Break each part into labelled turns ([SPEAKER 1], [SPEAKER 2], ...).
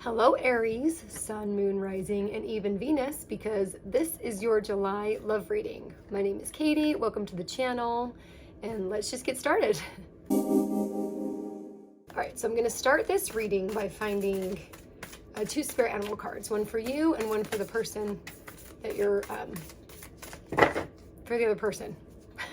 [SPEAKER 1] Hello Aries, Sun, Moon, Rising, and even Venus, because this is your July love reading. My name is Katie, welcome to the channel, and let's just get started. Alright, so I'm going to start this reading by finding two spirit animal cards, one for you and one for the person that you're, for the other person.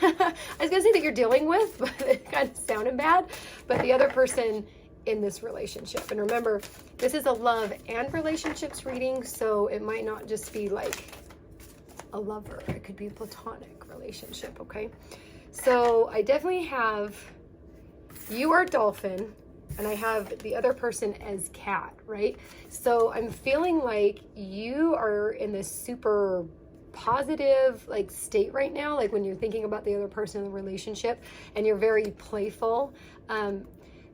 [SPEAKER 1] I was going to say that you're dealing with, but it kind of sounded bad, but the other person in this relationship. And remember, this is a love and relationships reading, so it might not just be like a lover. It could be a platonic relationship, okay? So I definitely have, you are dolphin, and I have the other person as cat, right? So I'm feeling like you are in this super positive like state right now, like when you're thinking about the other person in the relationship, and you're very playful.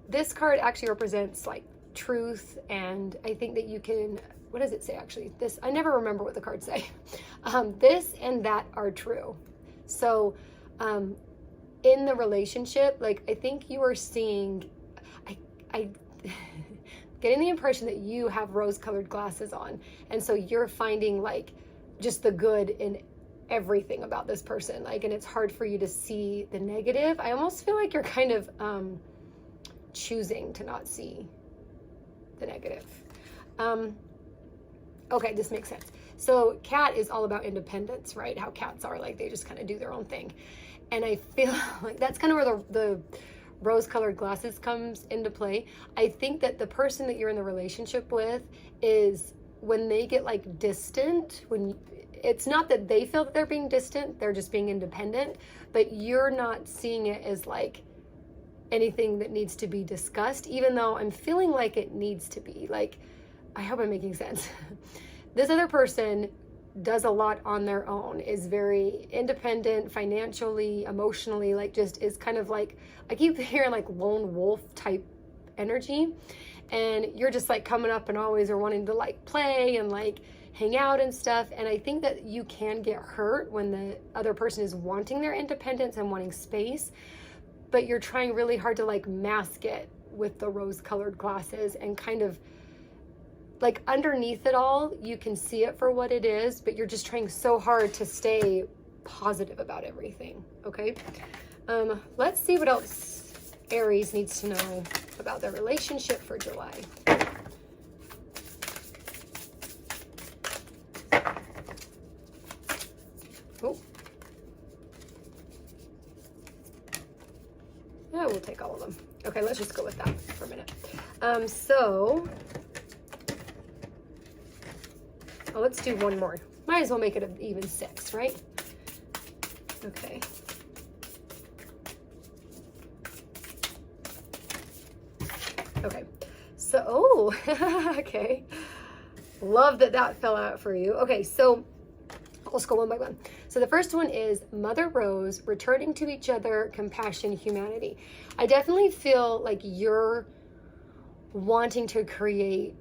[SPEAKER 1] This card actually represents like truth, and I think that you can, what does it say actually? This, I never remember what the cards say. This and that are true. So in the relationship, like I think you are seeing, I getting the impression that you have rose-colored glasses on, and so you're finding like just the good in everything about this person, like, and it's hard for you to see the negative. I almost feel like you're kind of choosing to not see the negative. Okay, this makes sense. So cat is all about independence, right? How cats are, like they just kind of do their own thing. And I feel like that's kind of where the rose-colored glasses comes into play. I think that the person that you're in the relationship with is, when they get like distant, it's not that they feel that they're being distant, they're just being independent, but you're not seeing it as like anything that needs to be discussed, even though I'm feeling like it needs to be. Like, I hope I'm making sense. This other person does a lot on their own, is very independent financially, emotionally, like just is kind of like, I keep hearing like lone wolf type energy, and you're just like coming up and always are wanting to like play and like hang out and stuff. And I think that you can get hurt when the other person is wanting their independence and wanting space, but you're trying really hard to like mask it with the rose-colored glasses, and kind of like underneath it all, you can see it for what it is, but you're just trying so hard to stay positive about everything, okay? Let's see what else Aries needs to know about their relationship for July. Oh. Yeah, we'll take all of them. Okay, let's just go with that for a minute. So, let's do one more. Might as well make it an even 6, right? Okay. Okay, so, oh, okay. Love that that fell out for you. Okay, so let's go one by one. So the first one is Mother Rose, returning to each other, compassion, humanity. I definitely feel like you're wanting to create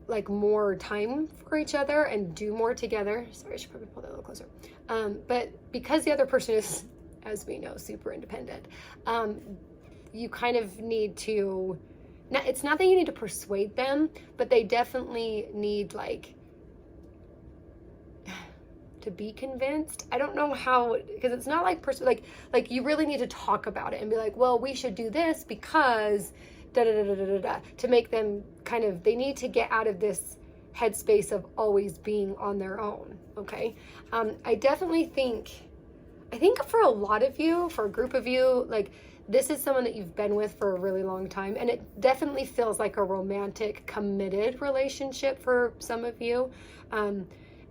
[SPEAKER 1] like more time for each other and do more together. Sorry, I should probably pull that a little closer. But because the other person is, as we know, super independent, you kind of need to, it's not that you need to persuade them, but they definitely need like to be convinced. I don't know how, because it's not like like you really need to talk about it and be like, well, we should do this because da da da da da da, to make them kind of, they need to get out of this headspace of always being on their own, okay? I definitely think for a lot of you, for a group of you, like this is someone that you've been with for a really long time, and it definitely feels like a romantic, committed relationship for some of you.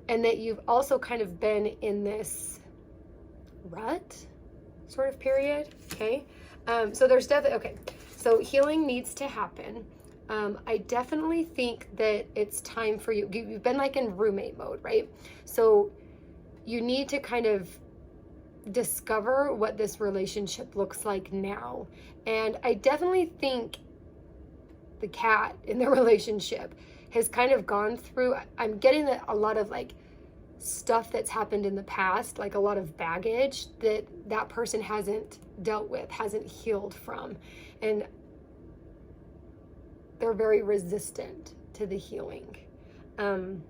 [SPEAKER 1] And that you've also kind of been in this rut sort of period, okay? So there's definitely, okay, so healing needs to happen. I definitely think that it's time for you, you've been like in roommate mode, right? So you need to kind of discover what this relationship looks like now. And I definitely think the cat in the relationship has kind of gone through, I'm getting that a lot of like stuff that's happened in the past, like a lot of baggage that person hasn't dealt with, hasn't healed from, and they're very resistant to the healing. And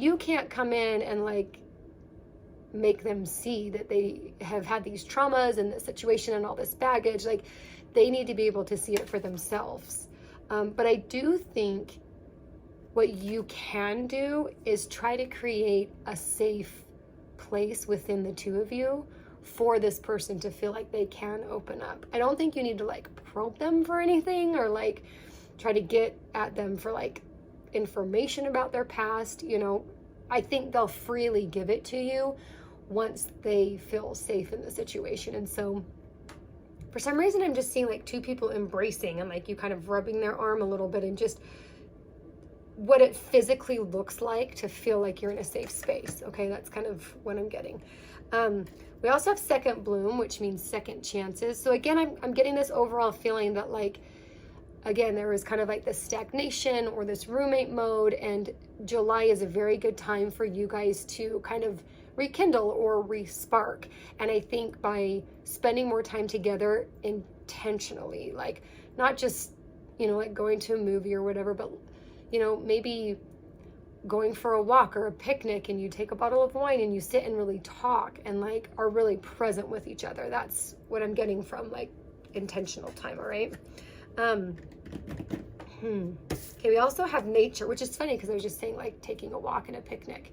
[SPEAKER 1] you can't come in and like make them see that they have had these traumas and the situation and all this baggage. Like, they need to be able to see it for themselves. But I do think what you can do is try to create a safe place within the two of you for this person to feel like they can open up. I don't think you need to like probe them for anything or like try to get at them for like information about their past. You know, I think they'll freely give it to you once they feel safe in the situation. And so for some reason, I'm just seeing like two people embracing and like you kind of rubbing their arm a little bit and just what it physically looks like to feel like you're in a safe space. Okay, that's kind of what I'm getting. We also have second bloom, which means second chances. So again, I'm getting this overall feeling that like, again, there was kind of like this stagnation or this roommate mode, and July is a very good time for you guys to kind of rekindle or re-spark. And I think by spending more time together intentionally, like not just, you know, like going to a movie or whatever, but, you know, maybe going for a walk or a picnic and you take a bottle of wine and you sit and really talk and like are really present with each other. That's what I'm getting from like intentional time. All right. Okay, we also have nature, which is funny because I was just saying like taking a walk and a picnic.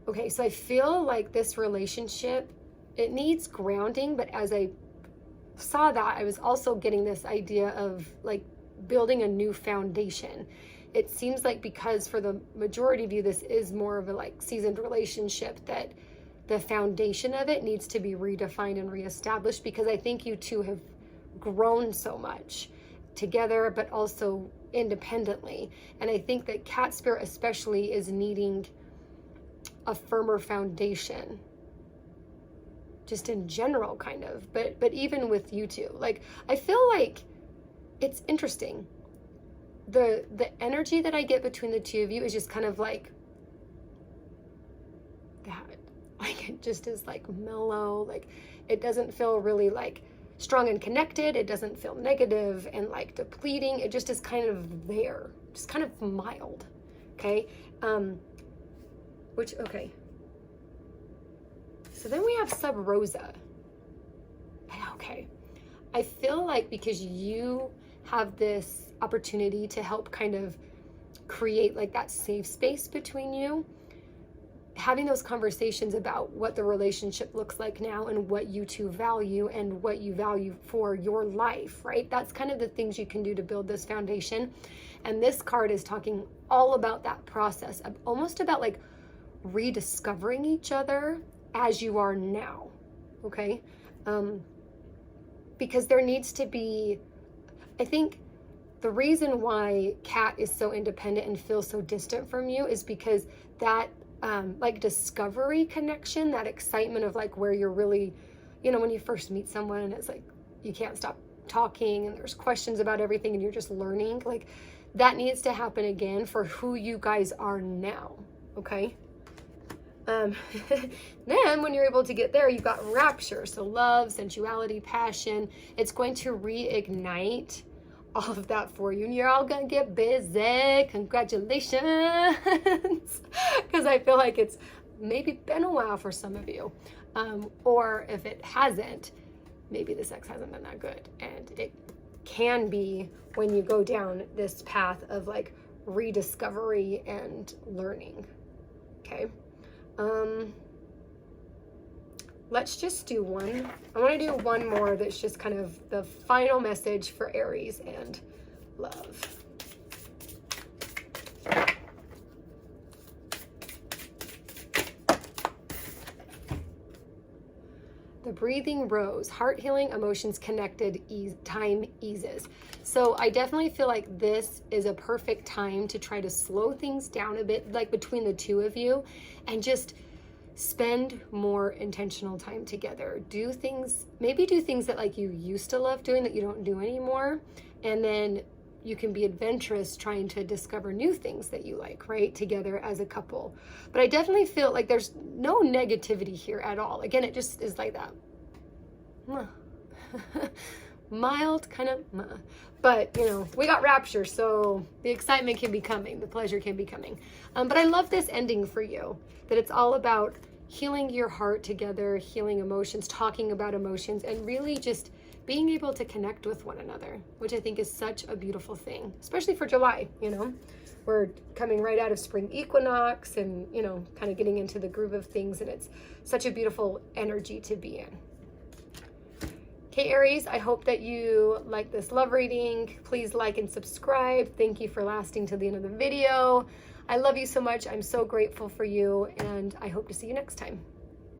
[SPEAKER 1] Okay, so I feel like this relationship, it needs grounding, but as I saw that, I was also getting this idea of like building a new foundation. It seems like because for the majority of you, this is more of a like seasoned relationship, that the foundation of it needs to be redefined and reestablished, because I think you two have grown so much together, but also independently. And I think that Cat Spirit especially is needing a firmer foundation, just in general, kind of, but even with you two, like I feel like it's interesting. The energy that I get between the two of you is just kind of like that. Like it just is like mellow. Like it doesn't feel really like strong and connected. It doesn't feel negative and like depleting. It just is kind of there, just kind of mild. Okay. Okay. So then we have Sub Rosa. Okay. I feel like because you have this opportunity to help kind of create like that safe space between you, having those conversations about what the relationship looks like now and what you two value and what you value for your life, right? That's kind of the things you can do to build this foundation. And this card is talking all about that process, of almost about like rediscovering each other as you are now. Okay. Because there needs to be, I think the reason why Kat is so independent and feels so distant from you is because that like discovery connection, that excitement of like where you're really, you know, when you first meet someone and it's like you can't stop talking and there's questions about everything and you're just learning, like that needs to happen again for who you guys are now. Okay. Then when you're able to get there, you've got rapture. So love, sensuality, passion. It's going to reignite all of that for you. And you're all going to get busy. Congratulations. Because I feel like it's maybe been a while for some of you. Or if it hasn't, maybe the sex hasn't been that good. And it can be when you go down this path of like rediscovery and learning. Okay. Let's just do one. I want to do one more that's just kind of the final message for Aries and love. The breathing rose, heart healing, emotions connected, time eases. So I definitely feel like this is a perfect time to try to slow things down a bit, like between the two of you, and just spend more intentional time together. Maybe do things that like you used to love doing that you don't do anymore. And then you can be adventurous trying to discover new things that you like, right? Together as a couple. But I definitely feel like there's no negativity here at all. Again, it just is like that. mild, kind of, but you know, we got rapture, so the excitement can be coming, the pleasure can be coming. But I love this ending for you, that it's all about healing your heart together, healing emotions, talking about emotions, and really just being able to connect with one another, which I think is such a beautiful thing, especially for July. You know, we're coming right out of spring equinox and, you know, kind of getting into the groove of things, and it's such a beautiful energy to be in. Okay, Aries, I hope that you like this love reading. Please like and subscribe. Thank you for lasting till the end of the video. I love you so much. I'm so grateful for you, and I hope to see you next time.